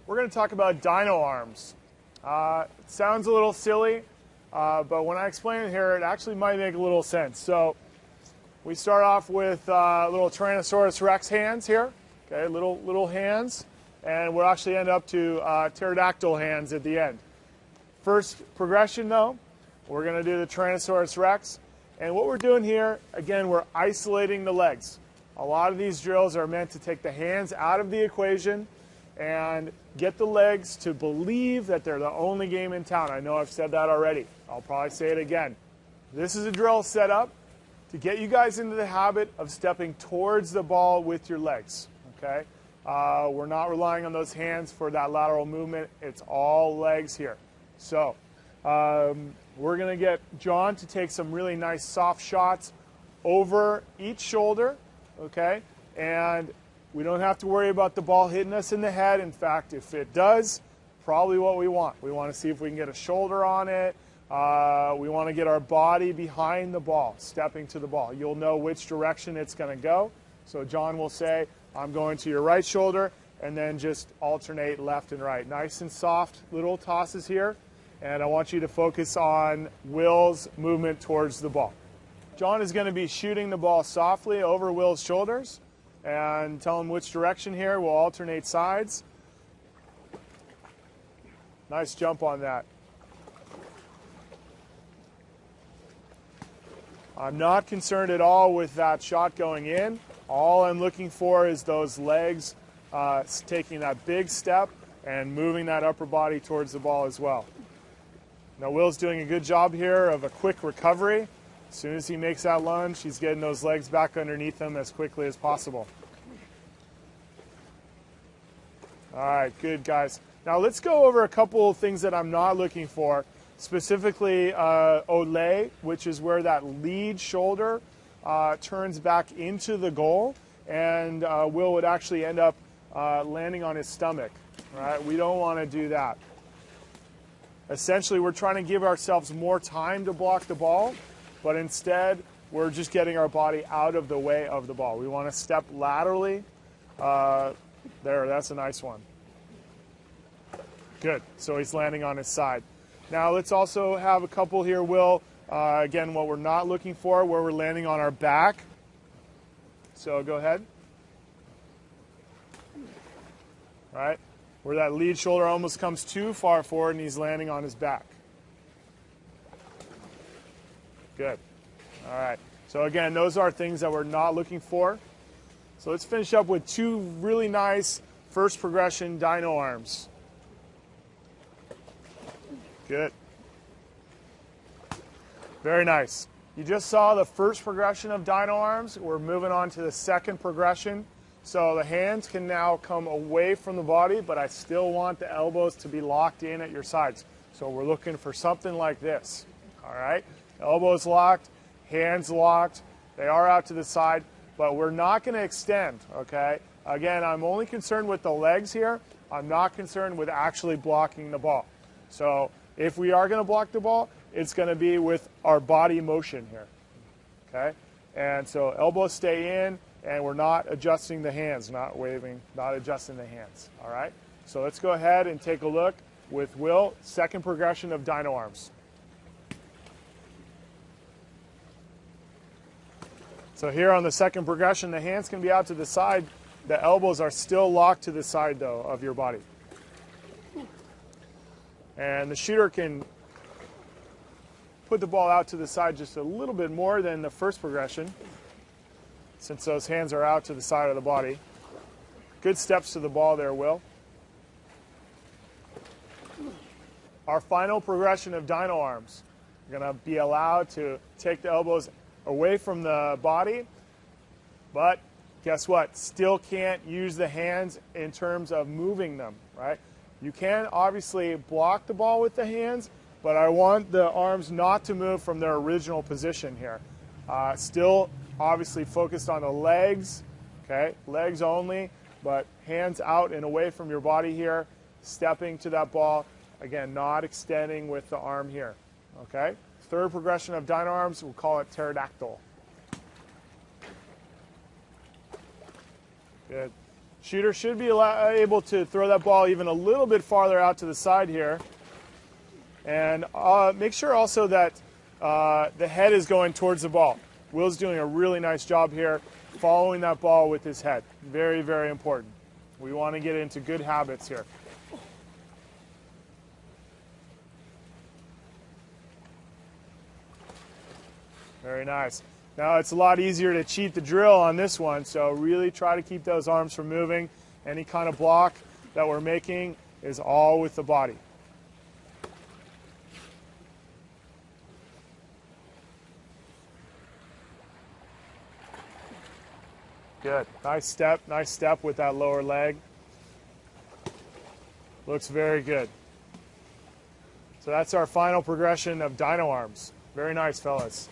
we're going to talk about Dino Arms. It sounds a little silly, but when I explain it here, it actually might make a little sense. So we start off with little Tyrannosaurus Rex hands here, okay, little hands, and we'll actually end up to pterodactyl hands at the end. First progression, though, we're going to do the Tyrannosaurus Rex, and what we're doing here, again, we're isolating the legs. A lot of these drills are meant to take the hands out of the equation and get the legs to believe that they're the only game in town. I know I've said that already. I'll probably say it again. This is a drill set up to get you guys into the habit of stepping towards the ball with your legs, okay? We're not relying on those hands for that lateral movement. It's all legs here. So we're going to get John to take some really nice soft shots over each shoulder, okay? And we don't have to worry about the ball hitting us in the head. In fact, if it does, probably what we want. We want to see if we can get a shoulder on it. We want to get our body behind the ball, stepping to the ball. You'll know which direction it's going to go. So John will say, I'm going to your right shoulder, and then just alternate left and right. Nice and soft little tosses here. And I want you to focus on Will's movement towards the ball. John is going to be shooting the ball softly over Will's shoulders. And tell him which direction here. We'll alternate sides. Nice jump on that. I'm not concerned at all with that shot going in. All I'm looking for is those legs taking that big step and moving that upper body towards the ball as well. Now Will's doing a good job here of a quick recovery. As soon as he makes that lunge, he's getting those legs back underneath him as quickly as possible. All right, good, guys. Now let's go over a couple of things that I'm not looking for, specifically Olay, which is where that lead shoulder turns back into the goal, and Will would actually end up landing on his stomach. All right, we don't want to do that. Essentially, we're trying to give ourselves more time to block the ball, but instead, we're just getting our body out of the way of the ball. We want to step laterally. There, that's a nice one. Good. So he's landing on his side. Now let's also have a couple here, Will. Again, what we're not looking for, where we're landing on our back. So go ahead. All right. Where that lead shoulder almost comes too far forward and he's landing on his back. Good. All right. So again, those are things that we're not looking for. So let's finish up with two really nice first progression Dino Arms. Good. Very nice. You just saw the first progression of Dino Arms. We're moving on to the second progression. So the hands can now come away from the body, but I still want the elbows to be locked in at your sides. So we're looking for something like this. All right? Elbows locked, hands locked. They are out to the side, but we're not going to extend, okay? Again, I'm only concerned with the legs here. I'm not concerned with actually blocking the ball. So if we are going to block the ball, it's going to be with our body motion here, okay? And so elbows stay in, and we're not adjusting the hands, not waving, not adjusting the hands, all right? So let's go ahead and take a look with Will, second progression of Dino Arms. So here on the second progression, the hands can be out to the side. The elbows are still locked to the side, though, of your body. And the shooter can put the ball out to the side just a little bit more than the first progression, since those hands are out to the side of the body. Good steps to the ball there, Will. Our final progression of Dino Arms. We're going to be allowed to take the elbows away from the body, but guess what? Still can't use the hands in terms of moving them, right? You can obviously block the ball with the hands, but I want the arms not to move from their original position here. Still obviously focused on the legs, okay? Legs only, but hands out and away from your body here, stepping to that ball. Again, not extending with the arm here, okay? Third progression of Dino Arms, we'll call it pterodactyl. Good. Shooter should be able to throw that ball even a little bit farther out to the side here. And make sure also that the head is going towards the ball. Will's doing a really nice job here following that ball with his head. Very, very important. We want to get into good habits here. Very nice. Now it's a lot easier to cheat the drill on this one, so really try to keep those arms from moving. Any kind of block that we're making is all with the body. Good. Nice step with that lower leg. Looks very good. So that's our final progression of Dino Arms. Very nice, fellas.